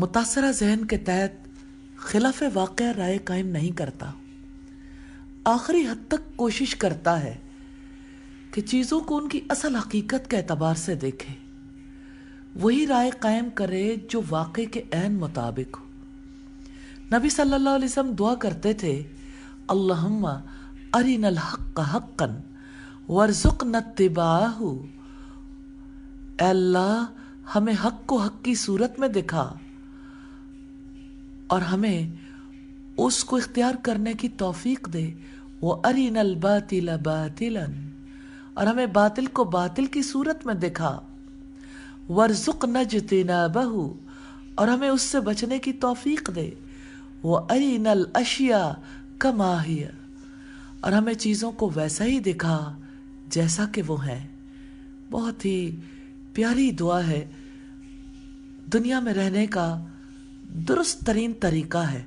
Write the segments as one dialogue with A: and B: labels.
A: متاثرہ ذہن کے تحت خلاف واقعہ رائے قائم نہیں کرتا، آخری حد تک کوشش کرتا ہے کہ چیزوں کو ان کی اصل حقیقت کے اعتبار سے دیکھے، وہی رائے قائم کرے جو واقع کے عین مطابق ہو۔ نبی صلی اللہ علیہ وسلم دعا کرتے تھے، اللہم ارنا الحق حقا وارزقنا اتباعہ، اے اللہ ہمیں حق کو حق کی صورت میں دکھا اور ہمیں اس کو اختیار کرنے کی توفیق دے، وارنا الباطل باطلا، اور ہمیں باطل کو باطل کی صورت میں دکھا، وارزقنا اجتنابہ، اور ہمیں اس سے بچنے کی توفیق دے، وارنا الاشیاء کما ہی، اور ہمیں چیزوں کو ویسا ہی دکھا جیسا کہ وہ ہیں۔ بہت ہی پیاری دعا ہے، دنیا میں رہنے کا درست ترین طریقہ ہے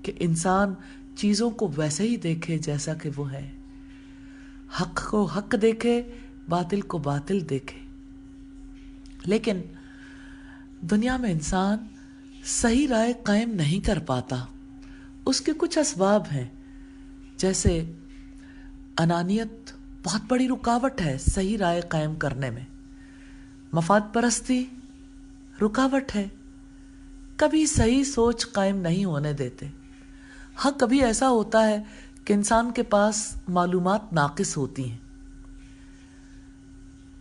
A: کہ انسان چیزوں کو ویسے ہی دیکھے جیسا کہ وہ ہے، حق کو حق دیکھے، باطل کو باطل دیکھے۔ لیکن دنیا میں انسان صحیح رائے قائم نہیں کر پاتا، اس کے کچھ اسباب ہیں، جیسے انانیت بہت بڑی رکاوٹ ہے صحیح رائے قائم کرنے میں، مفاد پرستی رکاوٹ ہے، کبھی صحیح سوچ قائم نہیں ہونے دیتے۔ ہاں کبھی ایسا ہوتا ہے کہ انسان کے پاس معلومات ناقص ہوتی ہیں،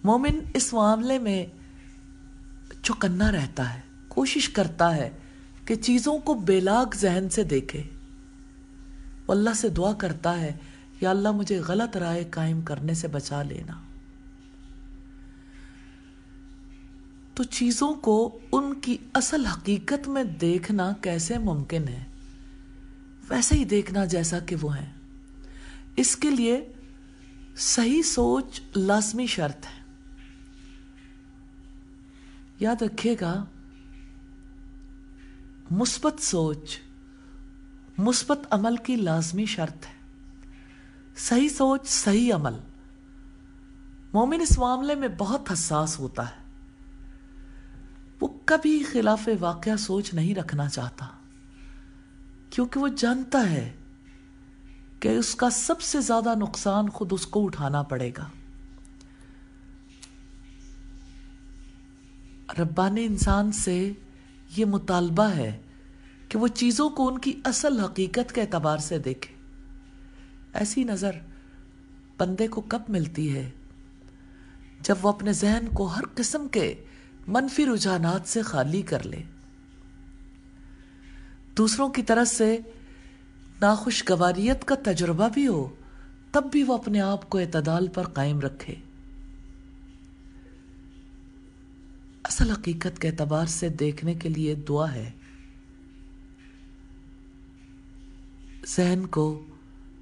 A: مومن اس معاملے میں چوکنا رہتا ہے، کوشش کرتا ہے کہ چیزوں کو بیلاگ ذہن سے دیکھے، وہ اللہ سے دعا کرتا ہے، یا اللہ مجھے غلط رائے قائم کرنے سے بچا لینا۔ تو چیزوں کو ان کی اصل حقیقت میں دیکھنا کیسے ممکن ہے؟ ویسے ہی دیکھنا جیسا کہ وہ ہیں۔ اس کے لیے صحیح سوچ لازمی شرط ہے۔ یاد رکھیے گا، مثبت سوچ مثبت عمل کی لازمی شرط ہے۔ صحیح سوچ صحیح عمل، مومن اس معاملے میں بہت حساس ہوتا ہے، وہ کبھی خلاف واقعہ سوچ نہیں رکھنا چاہتا، کیونکہ وہ جانتا ہے کہ اس کا سب سے زیادہ نقصان خود اس کو اٹھانا پڑے گا۔ ربانی انسان سے یہ مطالبہ ہے کہ وہ چیزوں کو ان کی اصل حقیقت کے اعتبار سے دیکھے۔ ایسی نظر بندے کو کب ملتی ہے؟ جب وہ اپنے ذہن کو ہر قسم کے منفی رجحانات سے خالی کر لے، دوسروں کی طرف سے ناخوشگواریت کا تجربہ بھی ہو، تب بھی وہ اپنے آپ کو اعتدال پر قائم رکھے، اصل حقیقت کے اعتبار سے دیکھنے کے لیے دعا ہے۔ ذہن کو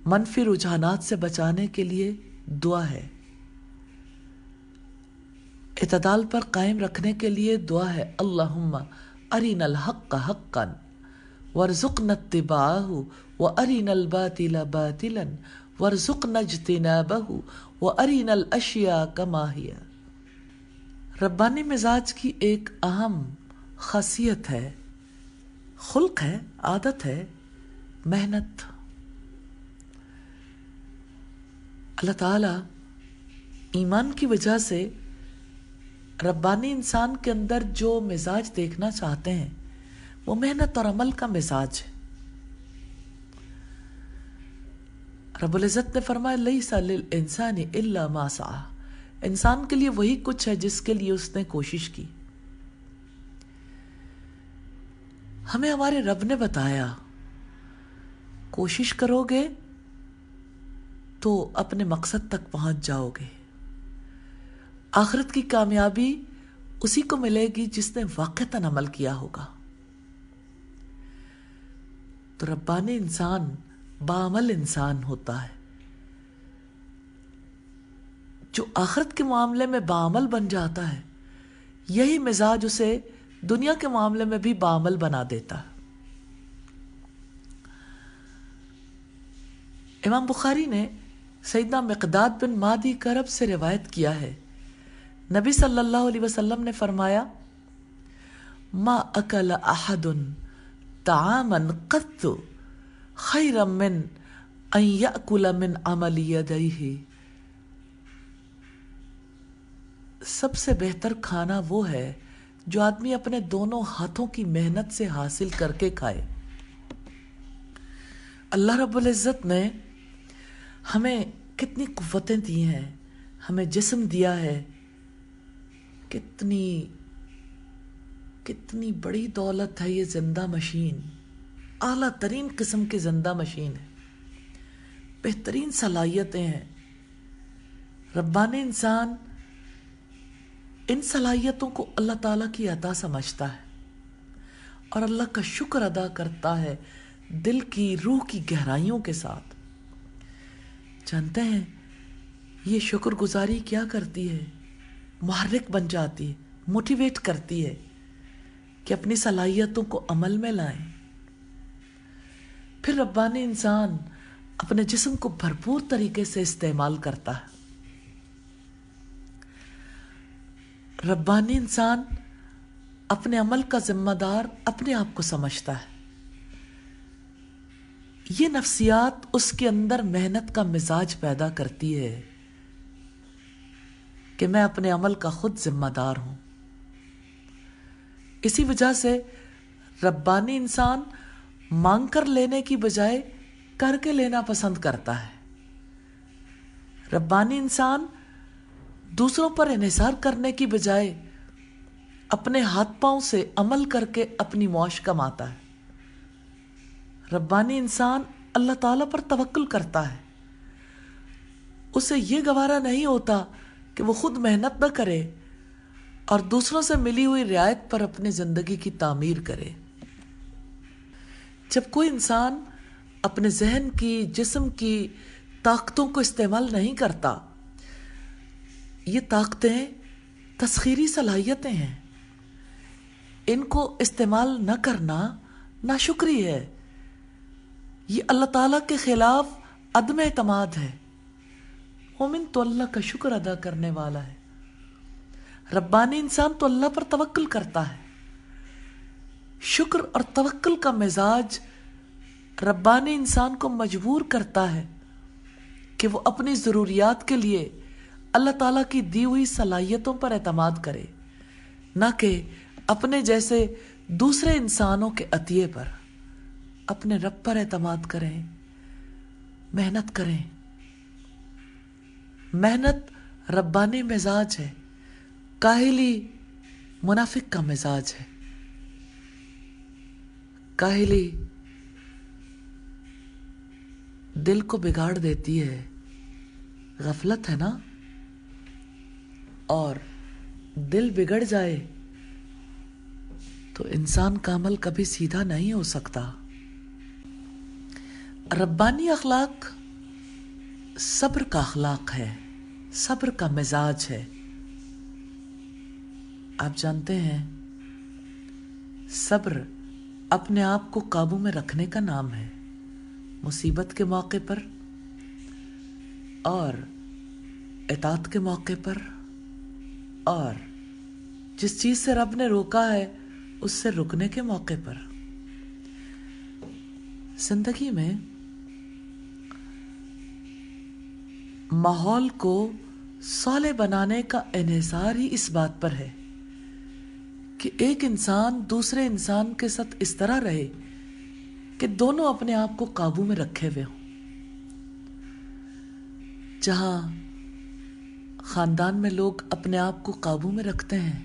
A: منفی رجحانات سے بچانے کے لیے دعا ہے، اعتدال پر قائم رکھنے کے لیے دعا ہے، اللہم ارنا الحق حقا وارزقنا اتباعہ وارنا الباطل باطلا وارزقنا اجتنابہ وارنا الاشیاء کما ہی۔ ربانی مزاج کی ایک اہم خاصیت ہے، خلق ہے، عادت ہے، محنت۔ اللہ تعالی ایمان کی وجہ سے ربانی انسان کے اندر جو مزاج دیکھنا چاہتے ہیں وہ محنت اور عمل کا مزاج ہے۔ رب العزت نے فرمایا لیس للانسان الا ما سعی، انسان کے لیے وہی کچھ ہے جس کے لیے اس نے کوشش کی۔ ہمیں ہمارے رب نے بتایا کوشش کرو گے تو اپنے مقصد تک پہنچ جاؤ گے، آخرت کی کامیابی اسی کو ملے گی جس نے واقعتاً عمل کیا ہوگا۔ تو ربانی انسان بعمل انسان ہوتا ہے، جو آخرت کے معاملے میں بعمل بن جاتا ہے، یہی مزاج اسے دنیا کے معاملے میں بھی بعمل بنا دیتا ہے۔ امام بخاری نے سیدنا مقداد بن مادی کرب سے روایت کیا ہے، نبی صلی اللہ علیہ وسلم نے فرمایا، ما اکل احد طعاما قط خیرا من ان یأکل من عمل یدیہ. سب سے بہتر کھانا وہ ہے جو آدمی اپنے دونوں ہاتھوں کی محنت سے حاصل کر کے کھائے. اللہ رب العزت نے ہمیں کتنی قوتیں دی ہیں، ہمیں جسم دیا ہے، کتنی بڑی دولت ہے یہ زندہ مشین، اعلیٰ ترین قسم کی زندہ مشین ہے، بہترین صلاحیتیں ہیں. ربانی انسان ان صلاحیتوں کو اللہ تعالیٰ کی عطا سمجھتا ہے اور اللہ کا شکر ادا کرتا ہے دل کی روح کی گہرائیوں کے ساتھ. جانتے ہیں یہ شکر گزاری کیا کرتی ہے؟ محرک بن جاتی ہے، موٹیویٹ کرتی ہے کہ اپنی صلاحیتوں کو عمل میں لائیں. پھر ربانی انسان اپنے جسم کو بھرپور طریقے سے استعمال کرتا ہے. ربانی انسان اپنے عمل کا ذمہ دار اپنے آپ کو سمجھتا ہے. یہ نفسیات اس کے اندر محنت کا مزاج پیدا کرتی ہے کہ میں اپنے عمل کا خود ذمہ دار ہوں. اسی وجہ سے ربانی انسان مانگ کر لینے کی بجائے کر کے لینا پسند کرتا ہے. ربانی انسان دوسروں پر انحصار کرنے کی بجائے اپنے ہاتھ پاؤں سے عمل کر کے اپنی معاش کماتا ہے. ربانی انسان اللہ تعالیٰ پر توکل کرتا ہے. اسے یہ گوارا نہیں ہوتا کہ وہ خود محنت نہ کرے اور دوسروں سے ملی ہوئی رعایت پر اپنی زندگی کی تعمیر کرے. جب کوئی انسان اپنے ذہن کی، جسم کی طاقتوں کو استعمال نہیں کرتا، یہ طاقتیں تسخیری صلاحیتیں ہیں، ان کو استعمال نہ کرنا ناشکری ہے. یہ اللہ تعالیٰ کے خلاف عدم اعتماد ہے. مومن تو اللہ کا شکر ادا کرنے والا ہے. ربانی انسان تو اللہ پر توکل کرتا ہے. شکر اور توکل کا مزاج ربانی انسان کو مجبور کرتا ہے کہ وہ اپنی ضروریات کے لیے اللہ تعالیٰ کی دی ہوئی صلاحیتوں پر اعتماد کرے، نہ کہ اپنے جیسے دوسرے انسانوں کے عطیے پر. اپنے رب پر اعتماد کریں، محنت کریں. محنت ربانی مزاج ہے، کاہلی منافق کا مزاج ہے. کاہلی دل کو بگاڑ دیتی ہے، غفلت ہے نا، اور دل بگڑ جائے تو انسان کا عمل کبھی سیدھا نہیں ہو سکتا. ربانی اخلاق صبر کا اخلاق ہے، صبر کا مزاج ہے. آپ جانتے ہیں صبر اپنے آپ کو قابو میں رکھنے کا نام ہے. مصیبت کے موقع پر اور اطاعت کے موقع پر، اور جس چیز سے رب نے روکا ہے اس سے رکنے کے موقع پر. زندگی میں ماحول کو صالح بنانے کا انحصار ہی اس بات پر ہے کہ ایک انسان دوسرے انسان کے ساتھ اس طرح رہے کہ دونوں اپنے آپ کو قابو میں رکھے ہوئے ہوں. جہاں خاندان میں لوگ اپنے آپ کو قابو میں رکھتے ہیں،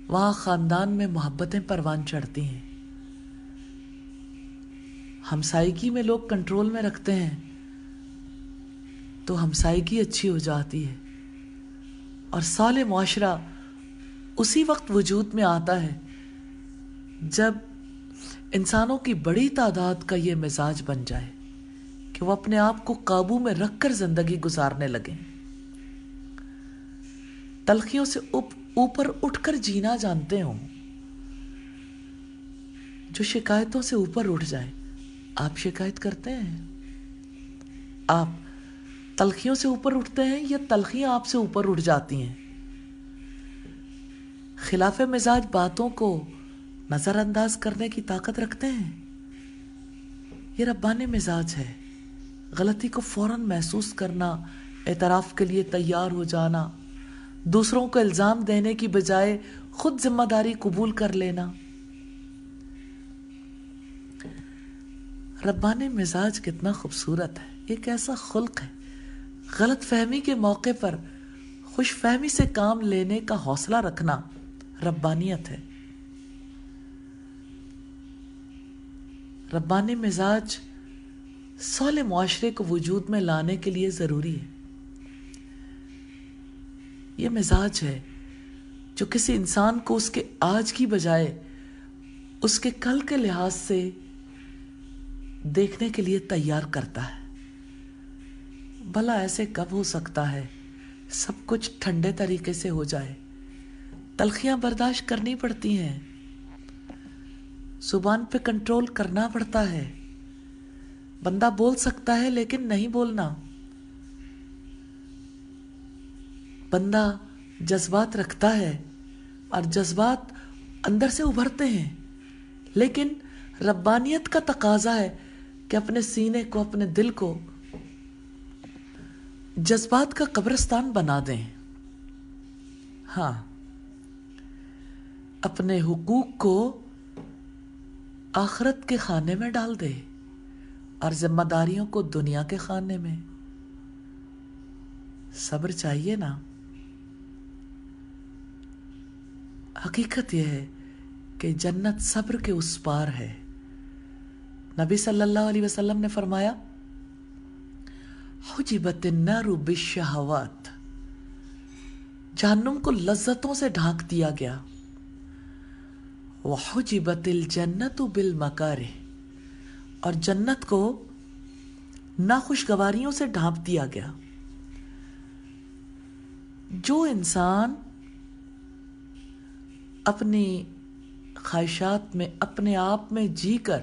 A: وہاں خاندان میں محبتیں پروان چڑھتی ہیں. ہمسائیگی میں لوگ کنٹرول میں رکھتے ہیں تو ہمسائیگی اچھی ہو جاتی ہے، اور صالح معاشرہ اسی وقت وجود میں آتا ہے جب انسانوں کی بڑی تعداد کا یہ مزاج بن جائے کہ وہ اپنے آپ کو قابو میں رکھ کر زندگی گزارنے لگیں، تلخیوں سے اوپر اٹھ کر جینا جانتے ہوں، جو شکایتوں سے اوپر اٹھ جائے. آپ شکایت کرتے ہیں؟ آپ تلخیوں سے اوپر اٹھتے ہیں یا تلخیاں آپ سے اوپر اٹھ جاتی ہیں؟ خلاف مزاج باتوں کو نظر انداز کرنے کی طاقت رکھتے ہیں. یہ ربانی مزاج ہے. غلطی کو فوراً محسوس کرنا، اعتراف کے لیے تیار ہو جانا، دوسروں کو الزام دینے کی بجائے خود ذمہ داری قبول کر لینا. ربانی مزاج کتنا خوبصورت ہے. ایک ایسا خلق ہے. غلط فہمی کے موقع پر خوش فہمی سے کام لینے کا حوصلہ رکھنا ربانیت ہے. ربانی مزاج صالح معاشرے کو وجود میں لانے کے لیے ضروری ہے. یہ مزاج ہے جو کسی انسان کو اس کے آج کی بجائے اس کے کل کے لحاظ سے دیکھنے کے لیے تیار کرتا ہے. بھلا ایسے کب ہو سکتا ہے سب کچھ ٹھنڈے طریقے سے ہو جائے؟ تلخیاں برداشت کرنی پڑتی ہیں، زبان پہ کنٹرول کرنا پڑتا ہے. بندہ بول سکتا ہے لیکن نہیں بولنا. بندہ جذبات رکھتا ہے اور جذبات اندر سے ابھرتے ہیں، لیکن ربانیت کا تقاضا ہے کہ اپنے سینے کو، اپنے دل کو جذبات کا قبرستان بنا دیں. ہاں، اپنے حقوق کو آخرت کے خانے میں ڈال دے اور ذمہ داریوں کو دنیا کے خانے میں. صبر چاہیے نا. حقیقت یہ ہے کہ جنت صبر کے اس پار ہے. نبی صلی اللہ علیہ وسلم نے فرمایا، حجبت النار بالشہوات، جہنم کو لذتوں سے ڈھانک دیا گیا. وحجبت الجنت بالمکارہ، اور جنت کو ناخوشگواریوں سے ڈھانپ دیا گیا. جو انسان اپنی خواہشات میں اپنے آپ میں جی کر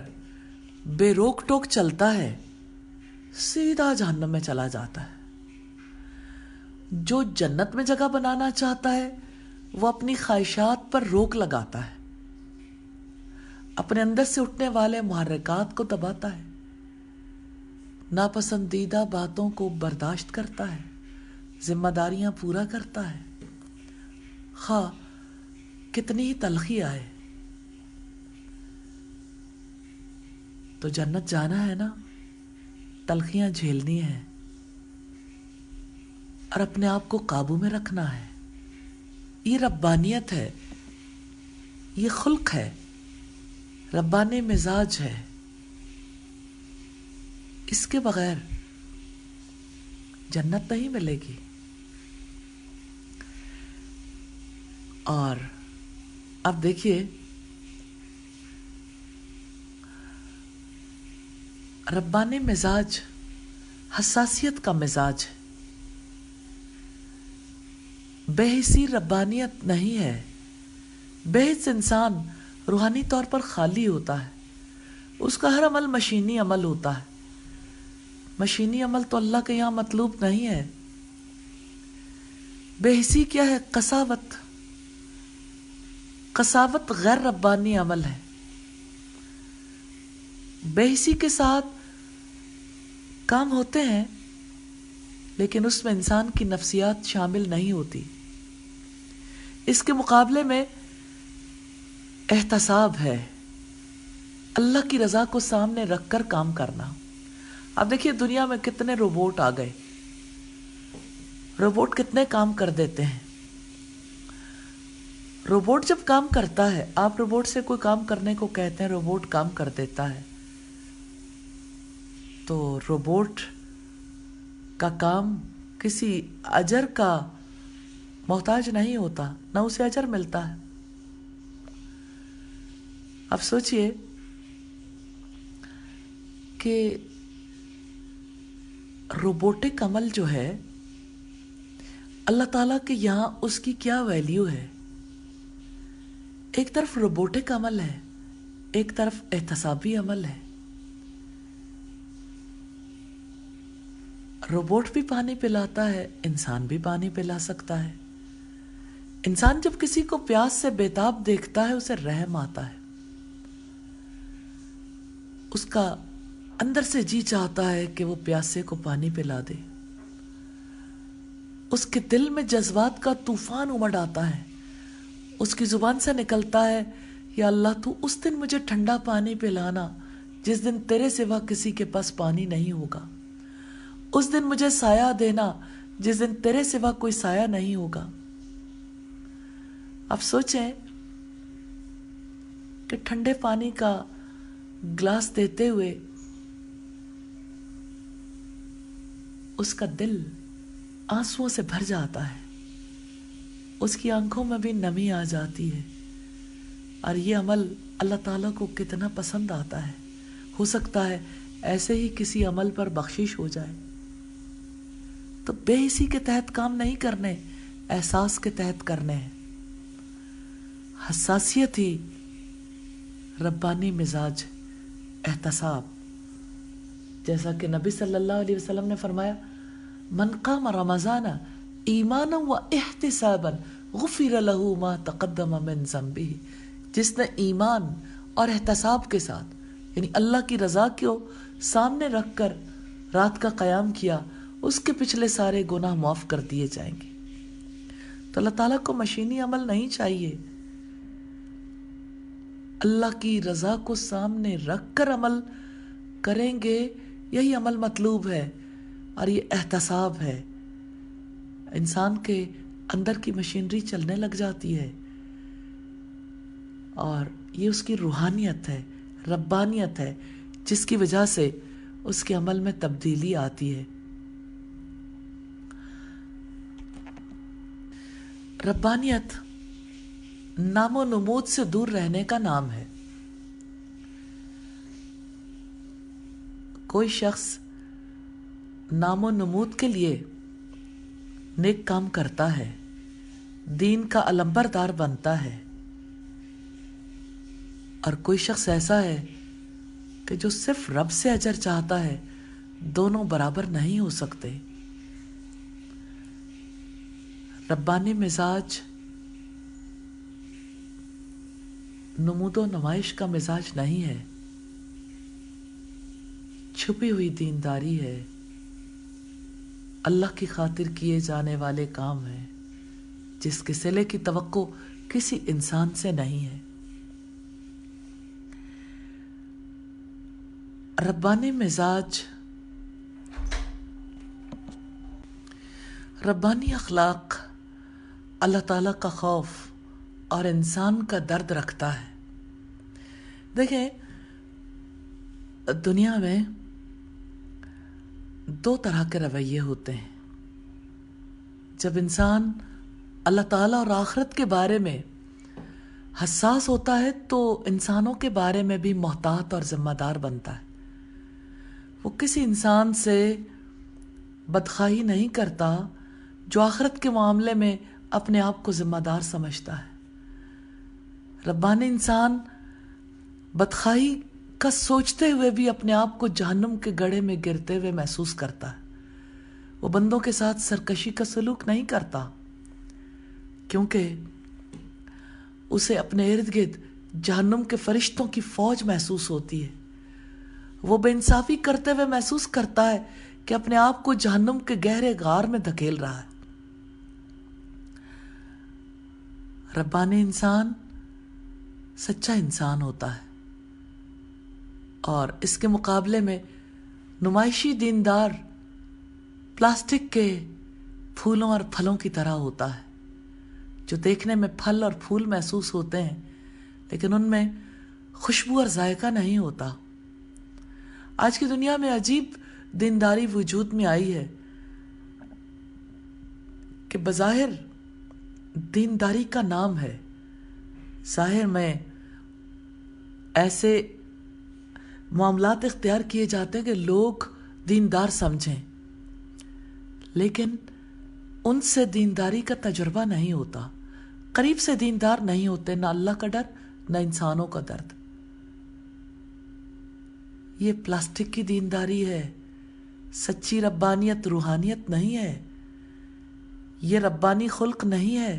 A: بے روک ٹوک چلتا ہے، سیدھا جہنم میں چلا جاتا ہے. جو جنت میں جگہ بنانا چاہتا ہے وہ اپنی خواہشات پر روک لگاتا ہے، اپنے اندر سے اٹھنے والے محرکات کو دباتا ہے، ناپسندیدہ باتوں کو برداشت کرتا ہے، ذمہ داریاں پورا کرتا ہے، خواہ کتنی ہی تلخی آئے. تو جنت جانا ہے نا، تلخیاں جھیلنی ہے اور اپنے آپ کو قابو میں رکھنا ہے. یہ ربانیت ہے، یہ خلق ہے، ربانی مزاج ہے. اس کے بغیر جنت نہیں ملے گی. اور اب دیکھیے، ربانی مزاج حساسیت کا مزاج ہے. بے حسی ربانیت نہیں ہے. بے حس انسان روحانی طور پر خالی ہوتا ہے. اس کا ہر عمل مشینی عمل ہوتا ہے. مشینی عمل تو اللہ کے یہاں مطلوب نہیں ہے. بے حسی کیا ہے؟ قساوت. قساوت غیر ربانی عمل ہے. بے حسی کے ساتھ کام ہوتے ہیں لیکن اس میں انسان کی نفسیات شامل نہیں ہوتی. اس کے مقابلے میں احتساب ہے، اللہ کی رضا کو سامنے رکھ کر کام کرنا. اب دیکھیے دنیا میں کتنے روبوٹ آ گئے. روبوٹ کتنے کام کر دیتے ہیں. روبوٹ جب کام کرتا ہے، آپ روبوٹ سے کوئی کام کرنے کو کہتے ہیں، روبوٹ کام کر دیتا ہے، تو روبوٹ کا کام کسی اجر کا محتاج نہیں ہوتا، نہ اسے اجر ملتا ہے. اب سوچئے کہ روبوٹک عمل جو ہے اللہ تعالیٰ کے یہاں اس کی کیا ویلیو ہے. ایک طرف روبوٹک عمل ہے، ایک طرف احتسابی عمل ہے. روبوٹ بھی پانی پلاتا ہے، انسان بھی پانی پلا سکتا ہے. انسان جب کسی کو پیاس سے بےتاب دیکھتا ہے اسے رحم آتا ہے، اس کا اندر سے جی چاہتا ہے کہ وہ پیاسے کو پانی پلا دے، اس کے دل میں جذبات کا طوفان امڑ آتا ہے، اس کی زبان سے نکلتا ہے یا اللہ تو اس دن مجھے ٹھنڈا پانی پلانا جس دن تیرے سوا کسی کے پاس پانی نہیں ہوگا، اس دن مجھے سایہ دینا جس دن تیرے سوا کوئی سایہ نہیں ہوگا۔ اب سوچیں کہ ٹھنڈے پانی کا گلاس دیتے ہوئے اس کا دل آنسوؤں سے بھر جاتا ہے، اس کی آنکھوں میں بھی نمی آ جاتی ہے، اور یہ عمل اللہ تعالیٰ کو کتنا پسند آتا ہے۔ ہو سکتا ہے ایسے ہی کسی عمل پر بخشش ہو جائے، تو بے حسی کے تحت کام نہیں کرنے، احساس کے تحت کرنے ہیں۔ حساسیت ہی ربانی مزاج، احتساب، جیسا کہ نبی صلی اللہ علیہ وسلم نے فرمایا من قام رمضان ایمانا و احتسابا غفر له ما تقدم من ذنبه، جس نے ایمان اور احتساب کے ساتھ یعنی اللہ کی رضا کو سامنے رکھ کر رات کا قیام کیا، اس کے پچھلے سارے گناہ معاف کر دیے جائیں گے۔ تو اللہ تعالیٰ کو مشینی عمل نہیں چاہیے، اللہ کی رضا کو سامنے رکھ کر عمل کریں گے، یہی عمل مطلوب ہے، اور یہ احتساب ہے۔ انسان کے اندر کی مشینری چلنے لگ جاتی ہے، اور یہ اس کی روحانیت ہے، ربانیت ہے، جس کی وجہ سے اس کے عمل میں تبدیلی آتی ہے۔ ربانیت نام و نمود سے دور رہنے کا نام ہے۔ کوئی شخص نام و نمود کے لیے نیک کام کرتا ہے، دین کا علمبردار بنتا ہے، اور کوئی شخص ایسا ہے کہ جو صرف رب سے اجر چاہتا ہے، دونوں برابر نہیں ہو سکتے۔ ربانی مزاج نمود و نمائش کا مزاج نہیں ہے، چھپی ہوئی دینداری ہے، اللہ کی خاطر کیے جانے والے کام ہیں جس کے صلے کی توقع کسی انسان سے نہیں ہے۔ ربانی مزاج، ربانی اخلاق اللہ تعالیٰ کا خوف اور انسان کا درد رکھتا ہے۔ دیکھیں، دنیا میں دو طرح کے رویے ہوتے ہیں۔ جب انسان اللہ تعالیٰ اور آخرت کے بارے میں حساس ہوتا ہے تو انسانوں کے بارے میں بھی محتاط اور ذمہ دار بنتا ہے۔ وہ کسی انسان سے بدخواہی نہیں کرتا جو آخرت کے معاملے میں اپنے آپ کو ذمہ دار سمجھتا ہے۔ ربانی انسان بدخواہی کا سوچتے ہوئے بھی اپنے آپ کو جہنم کے گڑھے میں گرتے ہوئے محسوس کرتا ہے۔ وہ بندوں کے ساتھ سرکشی کا سلوک نہیں کرتا، کیونکہ اسے اپنے ارد گرد جہنم کے فرشتوں کی فوج محسوس ہوتی ہے۔ وہ بے انصافی کرتے ہوئے محسوس کرتا ہے کہ اپنے آپ کو جہنم کے گہرے غار میں دھکیل رہا ہے۔ ربانی انسان سچا انسان ہوتا ہے، اور اس کے مقابلے میں نمائشی دیندار پلاسٹک کے پھولوں اور پھلوں کی طرح ہوتا ہے، جو دیکھنے میں پھل اور پھول محسوس ہوتے ہیں لیکن ان میں خوشبو اور ذائقہ نہیں ہوتا۔ آج کی دنیا میں عجیب دینداری وجود میں آئی ہے کہ بظاہر دینداری کا نام ہے، ظاہر میں ایسے معاملات اختیار کیے جاتے ہیں کہ لوگ دیندار سمجھیں، لیکن ان سے دینداری کا تجربہ نہیں ہوتا، قریب سے دیندار نہیں ہوتے، نہ اللہ کا ڈر نہ انسانوں کا درد۔ یہ پلاسٹک کی دینداری ہے، سچی ربانیت روحانیت نہیں ہے، یہ ربانی خلق نہیں ہے۔